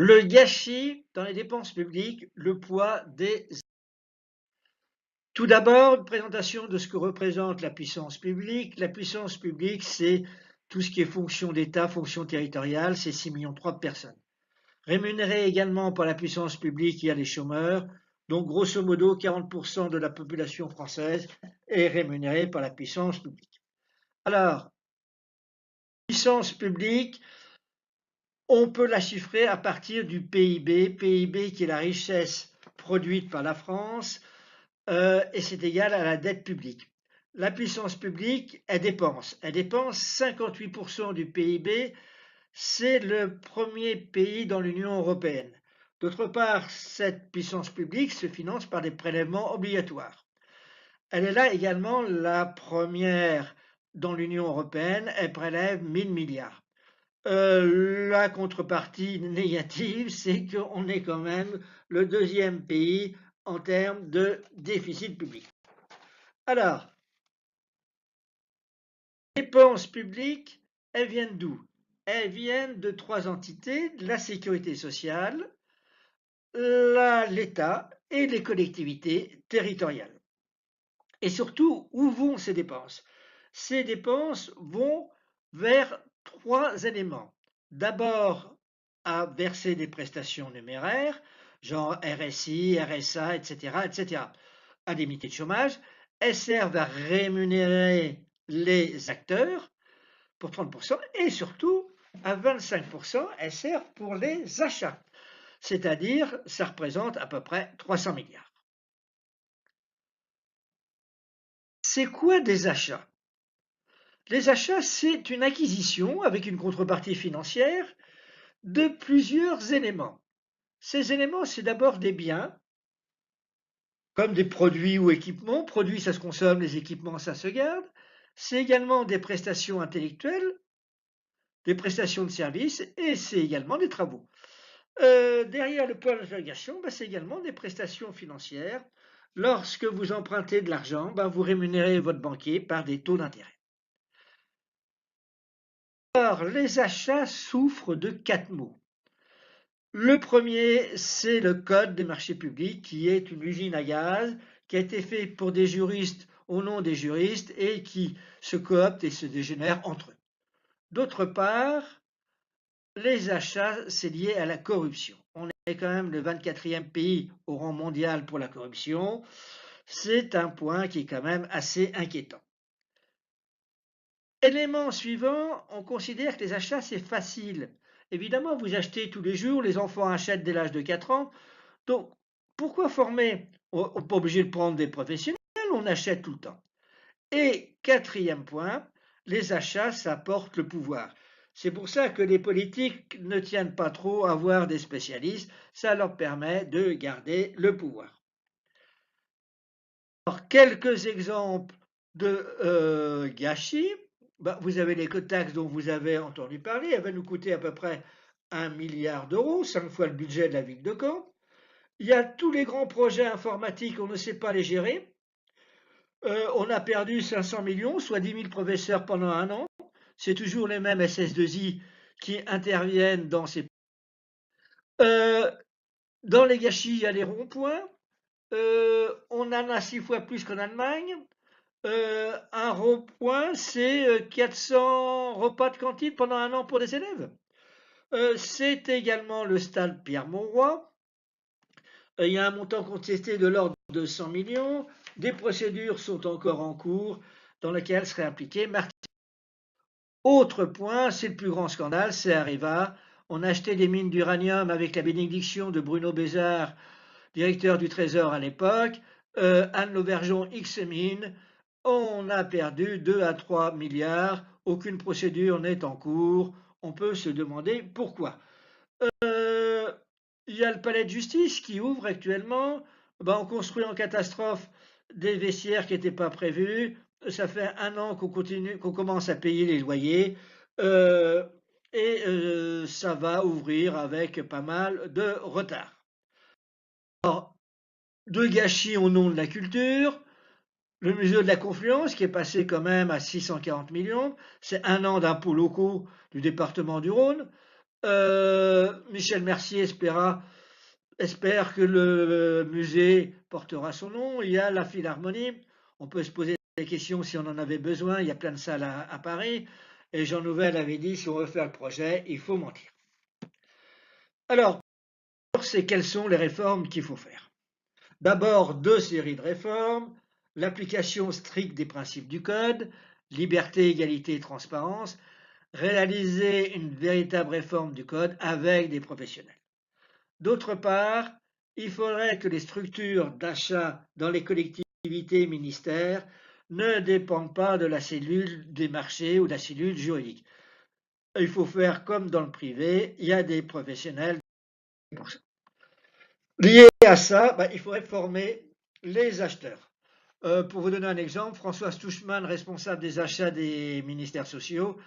Le gâchis dans les dépenses publiques, le poids des. Tout d'abord, une présentation de ce que représente la puissance publique. La puissance publique, c'est tout ce qui est fonction d'État, fonction territoriale, c'est 6,3 millions de personnes. Rémunérés également par la puissance publique, il y a les chômeurs. Donc, grosso modo, 40% de la population française est rémunérée par la puissance publique. Alors, puissance publique, on peut la chiffrer à partir du PIB, PIB qui est la richesse produite par la France, et c'est égal à la dette publique. La puissance publique, elle dépense 58% du PIB, c'est le premier pays dans l'Union européenne. D'autre part, cette puissance publique se finance par des prélèvements obligatoires. Elle est là également la première dans l'Union européenne, elle prélève 1000 milliards. La contrepartie négative, c'est qu'on est quand même le deuxième pays en termes de déficit public. Alors, les dépenses publiques, elles viennent d'où? Elles viennent de trois entités, la sécurité sociale, l'État et les collectivités territoriales. Et surtout, où vont ces dépenses? Ces dépenses vont vers trois éléments. D'abord, à verser des prestations numéraires, genre RSI, RSA, etc., etc., indemnité de chômage. Elles servent à rémunérer les acteurs pour 30% et surtout, à 25%, elles servent pour les achats. C'est-à-dire, ça représente à peu près 300 milliards. C'est quoi des achats? Les achats, c'est une acquisition avec une contrepartie financière de plusieurs éléments. Ces éléments, c'est d'abord des biens, comme des produits ou équipements. Produits, ça se consomme, les équipements, ça se garde. C'est également des prestations intellectuelles, des prestations de services, et c'est également des travaux. Derrière le point d'interrogation, c'est également des prestations financières. Lorsque vous empruntez de l'argent, vous rémunérez votre banquier par des taux d'intérêt. Alors, les achats souffrent de quatre maux. Le premier, c'est le code des marchés publics, qui est une usine à gaz, qui a été fait pour des juristes au nom des juristes et qui se cooptent et se dégénèrent entre eux. D'autre part, les achats, c'est lié à la corruption. On est quand même le 24e pays au rang mondial pour la corruption. C'est un point qui est quand même assez inquiétant. Élément suivant, on considère que les achats, c'est facile. Évidemment, vous achetez tous les jours, les enfants achètent dès l'âge de 4 ans. Donc, pourquoi former? On n'est pas obligé de prendre des professionnels, on achète tout le temps. Et quatrième point, les achats, ça porte le pouvoir. C'est pour ça que les politiques ne tiennent pas trop à avoir des spécialistes, ça leur permet de garder le pouvoir. Alors, quelques exemples de gâchis. Vous avez l'écotaxe dont vous avez entendu parler, elle va nous coûter à peu près 1 milliard d'euros, 5 fois le budget de la ville de Caen. Il y a tous les grands projets informatiques, on ne sait pas les gérer. On a perdu 500 millions, soit 10 000 professeurs pendant un an. C'est toujours les mêmes SS2I qui interviennent dans ces. Euh, dans les gâchis, il y a les ronds-points. On en a 6 fois plus qu'en Allemagne. Un rond-point, c'est 400 repas de cantine pendant un an pour des élèves. C'est également le stade Pierre-Mauroy. Il y a un montant contesté de l'ordre de 100 millions. Des procédures sont encore en cours dans lesquelles serait impliqué Martin. Autre point, c'est le plus grand scandale, c'est Areva. On a acheté des mines d'uranium avec la bénédiction de Bruno Bézard, directeur du Trésor à l'époque. Anne Lauvergeon, X-Mine. On a perdu 2 à 3 milliards. Aucune procédure n'est en cours. On peut se demander pourquoi. Il y a le palais de justice qui ouvre actuellement. On construit en catastrophe des vestiaires qui n'étaient pas prévus. Ça fait un an qu'on commence à payer les loyers. Euh, Ça va ouvrir avec pas mal de retard. Alors, de gâchis au nom de la culture. Le musée de la Confluence, qui est passé quand même à 640 millions, c'est un an d'impôts locaux du département du Rhône. Michel Mercier espère que le musée portera son nom. Il y a la Philharmonie. On peut se poser des questions si on en avait besoin. Il y a plein de salles à Paris. Et Jean Nouvel avait dit, si on veut faire le projet, il faut mentir. Alors, c'est quelles sont les réformes qu'il faut faire. D'abord, deux séries de réformes. L'application stricte des principes du code, liberté, égalité et transparence. Réaliser une véritable réforme du code avec des professionnels. D'autre part, il faudrait que les structures d'achat dans les collectivités et ministères ne dépendent pas de la cellule des marchés ou de la cellule juridique. Il faut faire comme dans le privé, il y a des professionnels pour ça. Lié à ça, il faudrait former les acheteurs. Pour vous donner un exemple, Françoise Touchman, responsable des achats des ministères sociaux,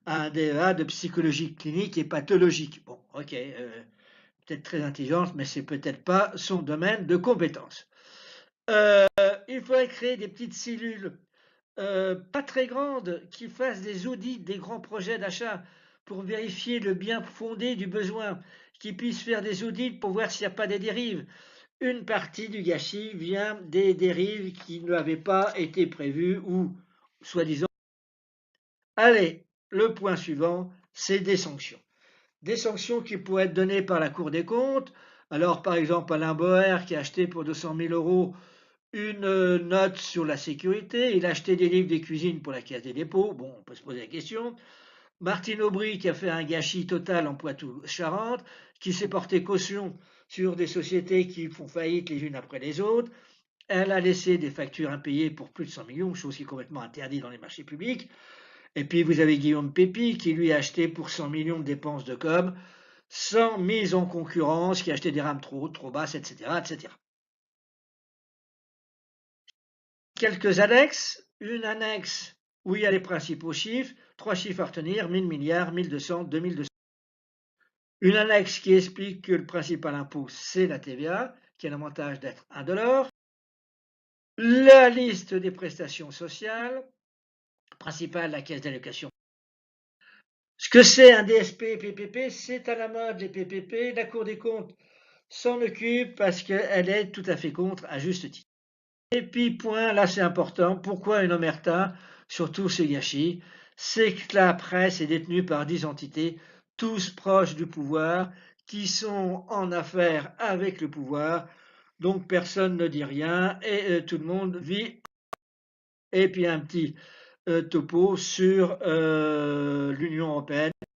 a un DEA de psychologie clinique et pathologique. Bon, ok, peut-être très intelligente, mais c'est peut-être pas son domaine de compétence. Il faudrait créer des petites cellules pas très grandes qui fassent des audits des grands projets d'achat pour vérifier le bien fondé du besoin, qui puissent faire des audits pour voir s'il n'y a pas des dérives. Une partie du gâchis vient des dérives qui n'avaient pas été prévues ou soi-disant. Allez, le point suivant, c'est des sanctions. Des sanctions qui pourraient être données par la Cour des comptes. Alors, par exemple, Alain Boer qui a acheté pour 200 000 euros une note sur la sécurité. Il a acheté des livres de cuisine pour la Caisse des dépôts. Bon, on peut se poser la question. Martine Aubry qui a fait un gâchis total en Poitou-Charentes, qui s'est porté caution sur des sociétés qui font faillite les unes après les autres. Elle a laissé des factures impayées pour plus de 100 millions, chose qui est complètement interdite dans les marchés publics. Et puis vous avez Guillaume Pépi qui lui a acheté pour 100 millions de dépenses de com, sans mise en concurrence, qui a acheté des rames trop hautes, trop basses, etc., etc. Quelques annexes. Une annexe où il y a les principaux chiffres, trois chiffres à retenir, 1000 milliards, 1200, 2200. Une annexe qui explique que le principal impôt, c'est la TVA, qui a l'avantage d'être indolore. La liste des prestations sociales, principale, la caisse d'allocation. Ce que c'est un DSP et PPP, c'est à la mode les PPP. La Cour des comptes s'en occupe parce qu'elle est tout à fait contre, à juste titre. Et puis, point, là c'est important, pourquoi une omerta sur tous ces gâchis? C'est que la presse est détenue par 10 entités, tous proches du pouvoir, qui sont en affaire avec le pouvoir, donc personne ne dit rien et tout le monde vit. Et puis un petit topo sur l'Union européenne.